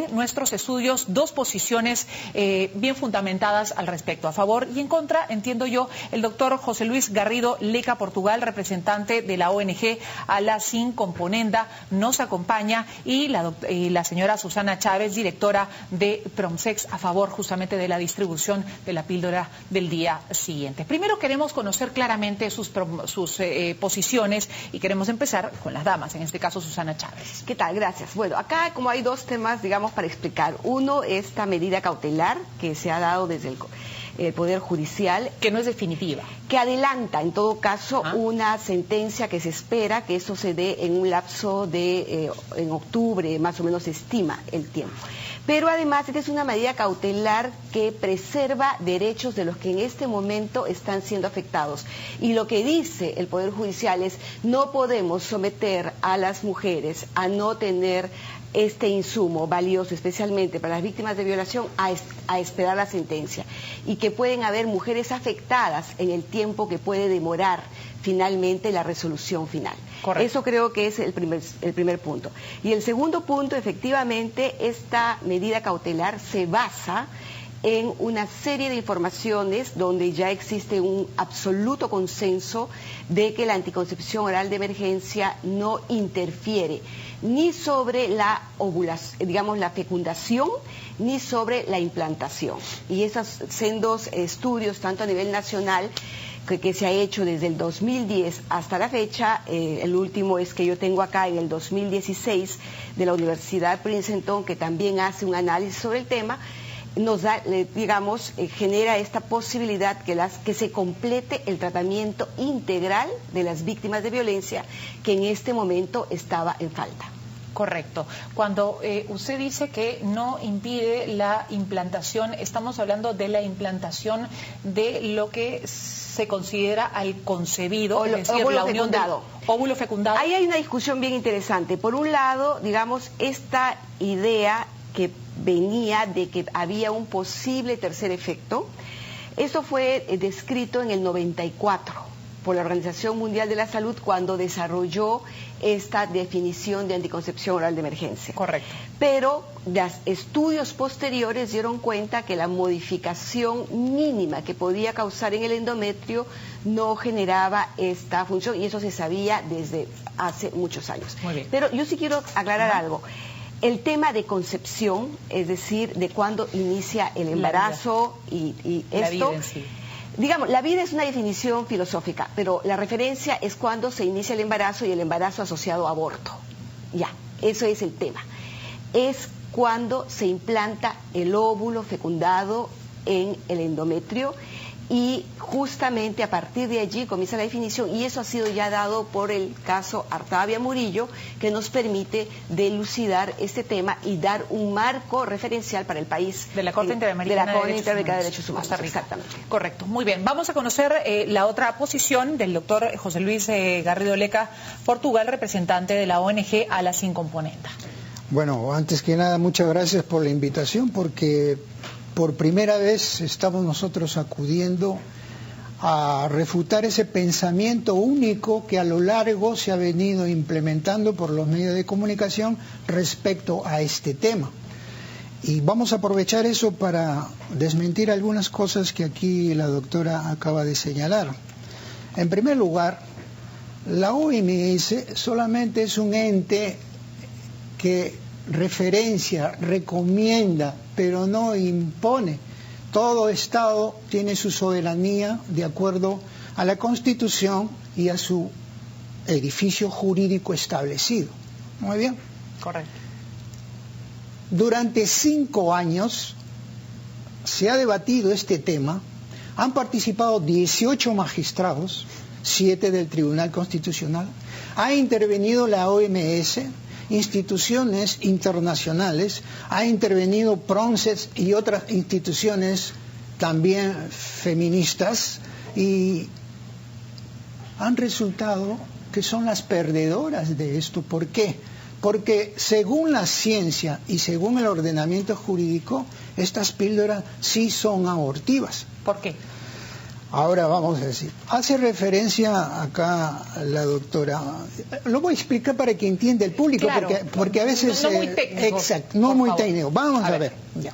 en nuestros estudios dos posiciones bien fundamentadas al respecto, a favor y en contra. Entiendo yo, el doctor José Luis Garrido Leca Portugal, representante de la ONG ALA Sin Componenda, nos acompaña, y la señora Susana Chávez, directora de Promsex, a favor justamente de la distribución de la píldora del día siguiente. Primero queremos conocer claramente sus posiciones y queremos empezar con las damas, en este caso Susana Chávez. ¿Qué tal? Gracias. Bueno, acá como hay dos temas, digamos, para explicar. Uno, esta medida cautelar que se ha dado desde el Poder Judicial. Que no es definitiva. Que adelanta, en todo caso, una sentencia que se espera que eso se dé en un lapso de, en octubre, más o menos se estima el tiempo. Pero además, esta es una medida cautelar que preserva derechos de los que en este momento están siendo afectados. Y lo que dice el Poder Judicial es: no podemos someter a las mujeres a no tener este insumo valioso, especialmente para las víctimas de violación, a esperar la sentencia. Y que pueden haber mujeres afectadas en el tiempo que puede demorar finalmente la resolución final. Correcto. Eso creo que es el primer punto. Y el segundo punto, efectivamente, esta medida cautelar se basa en una serie de informaciones donde ya existe un absoluto consenso de que la anticoncepción oral de emergencia no interfiere ni sobre la ovulación, digamos, la fecundación, ni sobre la implantación. Y esos sendos estudios, tanto a nivel nacional, que se ha hecho desde el 2010 hasta la fecha, el último es que yo tengo acá en el 2016 de la Universidad Princeton, que también hace un análisis sobre el tema, nos da, digamos, genera esta posibilidad que se complete el tratamiento integral de las víctimas de violencia que en este momento estaba en falta. Correcto. Cuando usted dice que no impide la implantación, estamos hablando de la implantación de lo que se considera al concebido, es decir, la unión del óvulo fecundado. Ahí hay una discusión bien interesante. Por un lado, digamos, esta idea que venía de que había un posible tercer efecto, eso fue descrito en el 94 por la Organización Mundial de la Salud cuando desarrolló esta definición de anticoncepción oral de emergencia. Correcto. Pero los estudios posteriores dieron cuenta que la modificación mínima que podía causar en el endometrio no generaba esta función, y eso se sabía desde hace muchos años. Muy bien. Pero yo sí quiero aclarar algo. El tema de concepción, es decir, de cuándo inicia el embarazo y esto, la vida en sí. Digamos, la vida es una definición filosófica, pero la referencia es cuando se inicia el embarazo y el embarazo asociado a aborto. Ya, eso es el tema. Es cuando se implanta el óvulo fecundado en el endometrio, y justamente a partir de allí comienza la definición, y eso ha sido ya dado por el caso Artavia Murillo, que nos permite delucidar este tema y dar un marco referencial para el país. De la Corte Interamericana de Derechos Humanos. Exactamente. Correcto, muy bien. Vamos a conocer la otra posición del doctor José Luis Garrido Leca Portugal, representante de la ONG ALA Sin Componenda. Bueno, antes que nada, muchas gracias por la invitación, porque por primera vez estamos nosotros acudiendo a refutar ese pensamiento único que a lo largo se ha venido implementando por los medios de comunicación respecto a este tema. Y vamos a aprovechar eso para desmentir algunas cosas que aquí la doctora acaba de señalar. En primer lugar, la OMS solamente es un ente que referencia, recomienda, pero no impone. Todo Estado tiene su soberanía de acuerdo a la Constitución y a su edificio jurídico establecido. Muy bien. Correcto. Durante 5 años se ha debatido este tema, han participado 18 magistrados, 7 del Tribunal Constitucional, ha intervenido la OMS, instituciones internacionales, ha intervenido Promsex y otras instituciones también feministas, y han resultado que son las perdedoras de esto. ¿Por qué? Porque según la ciencia y según el ordenamiento jurídico, estas píldoras sí son abortivas. ¿Por qué? Ahora vamos a decir, hace referencia acá la doctora, lo voy a explicar para que entienda el público, claro, porque a veces... No muy técnico. Exacto, no muy técnico. Vamos a ver. Ya.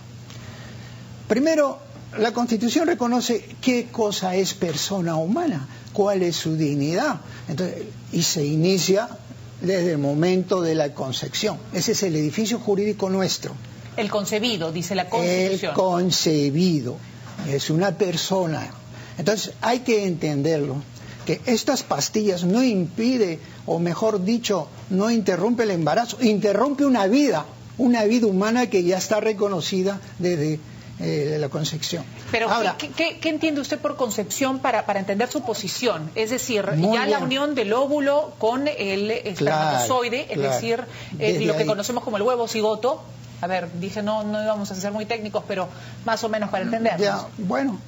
Primero, la Constitución reconoce qué cosa es persona humana, cuál es su dignidad. Entonces, y se inicia desde el momento de la concepción. Ese es el edificio jurídico nuestro. El concebido, dice la Constitución. El concebido es una persona. Entonces hay que entenderlo, que estas pastillas no impide, o mejor dicho, no interrumpe el embarazo, interrumpe una vida humana que ya está reconocida desde la concepción. Pero, ahora, ¿qué entiende usted por concepción para entender su posición? Es decir, ya bien. La unión del óvulo con el espermatozoide, es decir, lo que conocemos como el huevo cigoto. A ver, dije no íbamos a ser muy técnicos, pero más o menos para entendernos. Ya, bueno,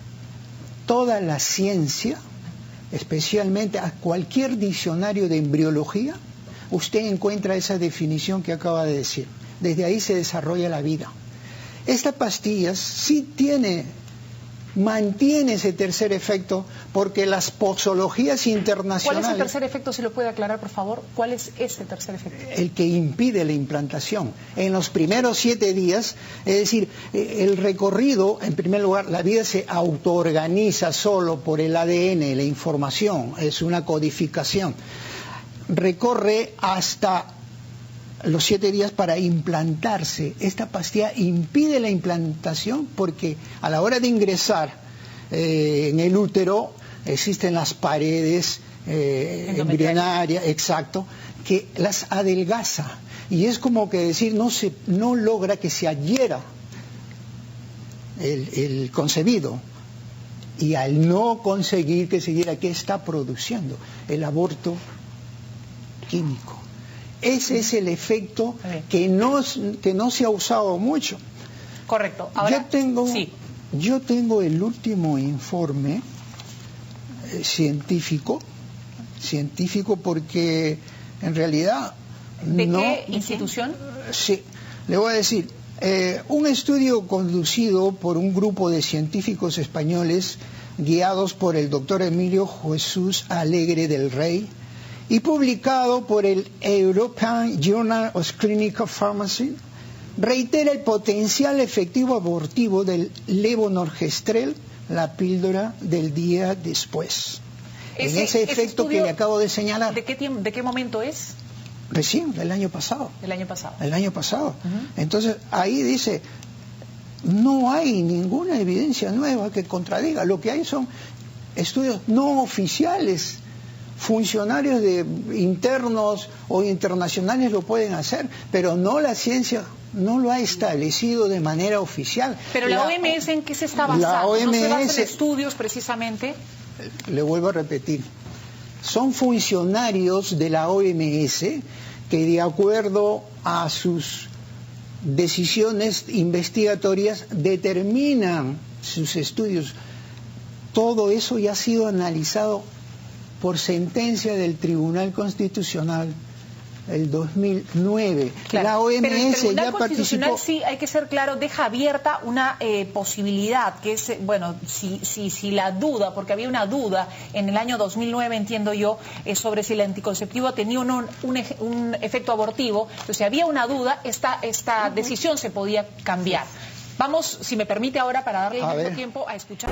toda la ciencia, especialmente a cualquier diccionario de embriología, usted encuentra esa definición que acaba de decir. Desde ahí se desarrolla la vida. Esta pastilla sí mantiene ese tercer efecto, porque las posologías internacionales... ¿Cuál es el tercer efecto, si lo puede aclarar, por favor? ¿Cuál es ese tercer efecto? El que impide la implantación. En los primeros 7 días, es decir, el recorrido, en primer lugar, la vida se autoorganiza solo por el ADN, la información, es una codificación. Recorre hasta los 7 días para implantarse. Esta pastilla impide la implantación porque a la hora de ingresar en el útero existen las paredes embrionarias, exacto, que las adelgaza, y es como que decir, no logra que se adhiera el concebido, y al no conseguir que se adhiera, ¿qué está produciendo? El aborto químico. Ese es el efecto que no se ha usado mucho. Correcto. Ahora, yo tengo el último informe científico porque en realidad... ¿De qué institución? Sí, le voy a decir, un estudio conducido por un grupo de científicos españoles guiados por el doctor Emilio Jesús Alegre del Rey, y publicado por el European Journal of Clinical Pharmacy, reitera el potencial efectivo abortivo del levonorgestrel, la píldora del día después. En ese efecto que le acabo de señalar. ¿De qué momento es? Recién, del año pasado. El año pasado. El año pasado. Entonces, ahí dice, no hay ninguna evidencia nueva que contradiga. Lo que hay son estudios no oficiales. Funcionarios internos o internacionales lo pueden hacer, pero no la ciencia no lo ha establecido de manera oficial. Pero la OMS, ¿en qué se está basando? La OMS, ¿No se basa en estudios precisamente? Le vuelvo a repetir, son funcionarios de la OMS que, de acuerdo a sus decisiones investigatorias, determinan sus estudios. Todo eso ya ha sido analizado por sentencia del Tribunal Constitucional el 2009. Claro, la OMS pero el Tribunal ya Constitucional, participó. sí, hay que ser claro, deja abierta una posibilidad, que es, bueno, si la duda, porque había una duda en el año 2009, entiendo yo, sobre si el anticonceptivo tenía un efecto abortivo. Entonces, si había una duda, esta decisión se podía cambiar. Vamos, si me permite ahora, para darle el tiempo a escuchar.